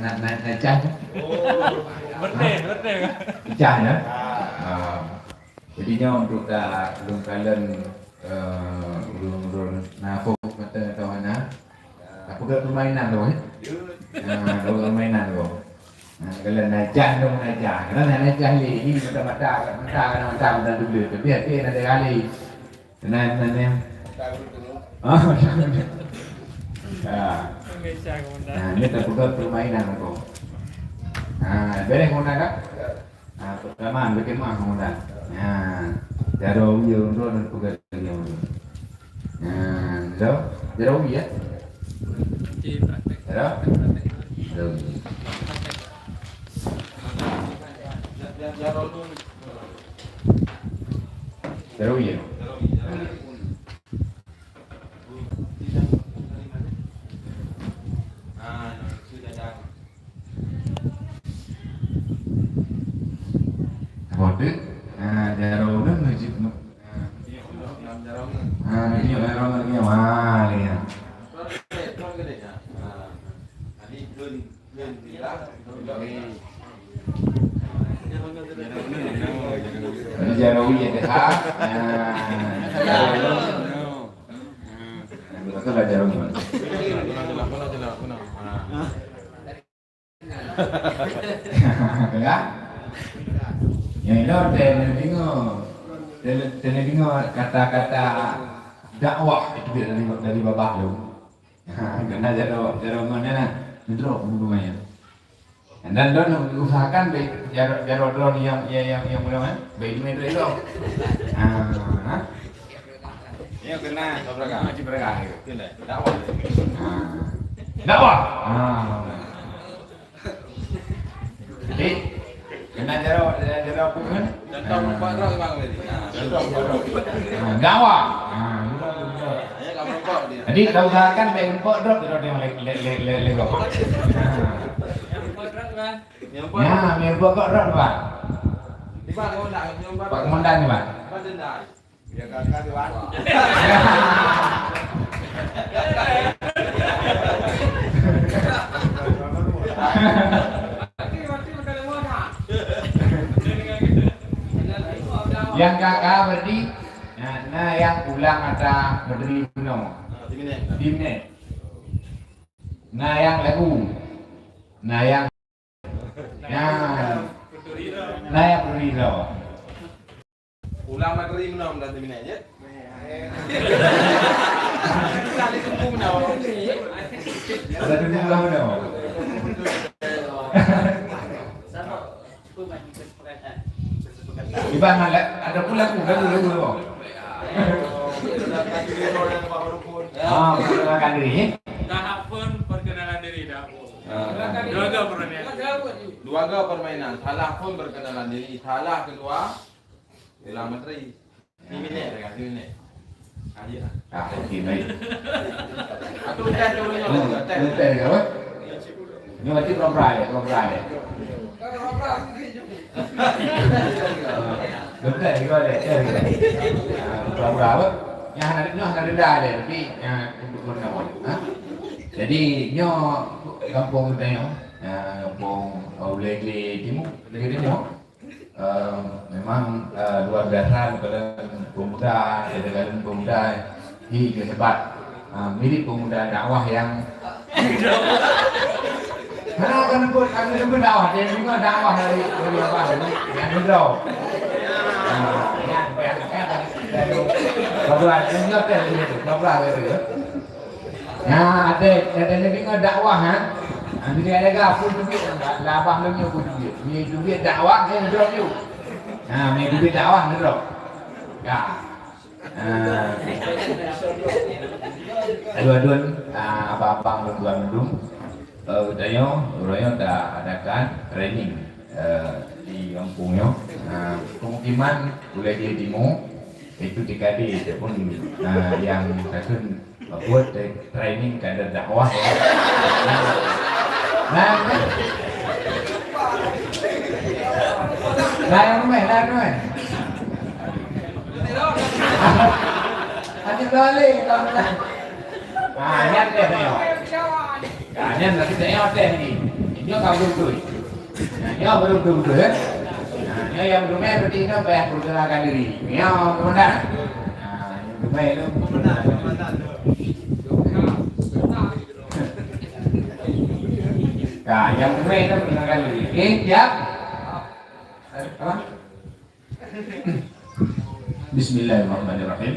naik cah. Berde. Cah ya. Jadinya untuk belum kalian belum nafuk kata kawan apa ke permainan tu permainan tu. Kalian naik dong karena naik ini mata dan dulu tapi ada kali. Nah. Ini terbuka permainan tu. Beres konan kan? Pertama bagaimana konan? Jauh dan pegang jauh ya? Jauh ya? Bodoh, jauh tu masjid. Ini orang wah ni. Jauh ya dah. Betul lah jauh ni. Enggak? Yang itu tengok kata-kata dakwah itu dari bapak lu. Kena jaro mana lah, drop hubungannya. Dan don usahakan jaro drone yang mana? Baik main itu. Ya kena haji berkah itu. Dakwah. Dakwah. Jadi kena jaro apa kan? Dakwah. Jadi kau usahakan baik empok drop drop yang lego. Ya, empok kok drop pak. Pak Komandan ni pak. Ya kakak tuan. Yang kakak berdi, nah yang ulang ada berdiri penuh. Dimne. Nah yang lagu, nah yang berdiri loh. Ulang materi penuh dan dimne je. Ada tujuh ulang penuh. Iban ada pula dulu. Perkenalkan diri. Tahap pun perkenalan diri dah. Dua permainan. Salah pun perkenalan diri. Salah kedua ulang materi. 5 minit dekat 5 minit. Okey baik. Aku dah dulu Tes apa? Ini mesti program. Betul juga deh. Berapa? Yang ada dah deh, tapi untuk berkawan. Jadi nyo kampung tanya, kampung Legli Timur, memang luar biasa kepada pemuda, kepada pemuda hebat, mirip pemuda dakwah yang Kenapa kena sebut dakwah? Dia juga dakwah dari apa? Yang itu. Bapak juga kan itu. Bapak itu. Nah, ada juga dakwah kan? Nanti ada gapur juga. Labah lu nyoba juga. Ni juga dakwah kan drop you. Nah, ni juga dakwah drop. Ya. Dua-dua apa-apa mendung. Royo dah adakan training di kampungnya. Pemukiman boleh di Timur itu dikali pun yang akan buat training kadar dakwah. Yang main. Hati balik kamu. Lihat deh. Kalian lagi tengok teh ni. Nyo kau betul. Nyo betul ya. Nyo yang bermain berarti nyo bayar pergerakan diri. Nyo komandan. Yang bermain itu komandan. Nah, yang bermain itu pergerakan diri. Oke, siap? Apa? Bismillahirrahmanirrahim.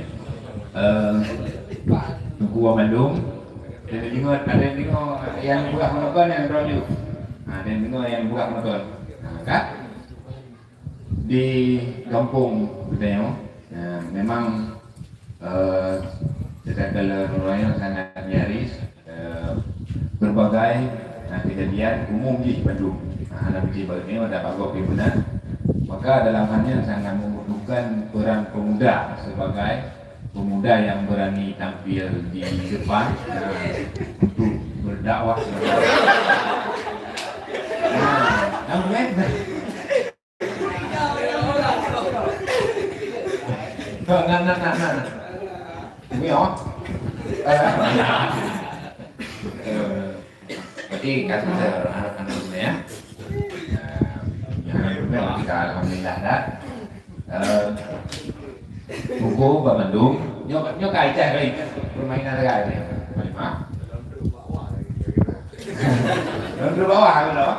Gua Bandung. Ada yang buka motor yang roju. Ada yang buka motor. Nah, kan? Di kampung Budaya, memang segala ruangnya sangat nyaris, berbagai kejadian umum di Bandung. Anak di Bandung ini ada Pak Gopi benar. Maka dalam halnya sangat membutuhkan peran pemuda sebagai pemuda yang berani tampil di depan untuk berdakwah. Nah. Ini oh. Berarti kasih anak-anak ya. Yang alhamdulillah dah. Buku Pak Bandung, nyo kai cek kali permainan kai ni. Dalam bawah kan loh.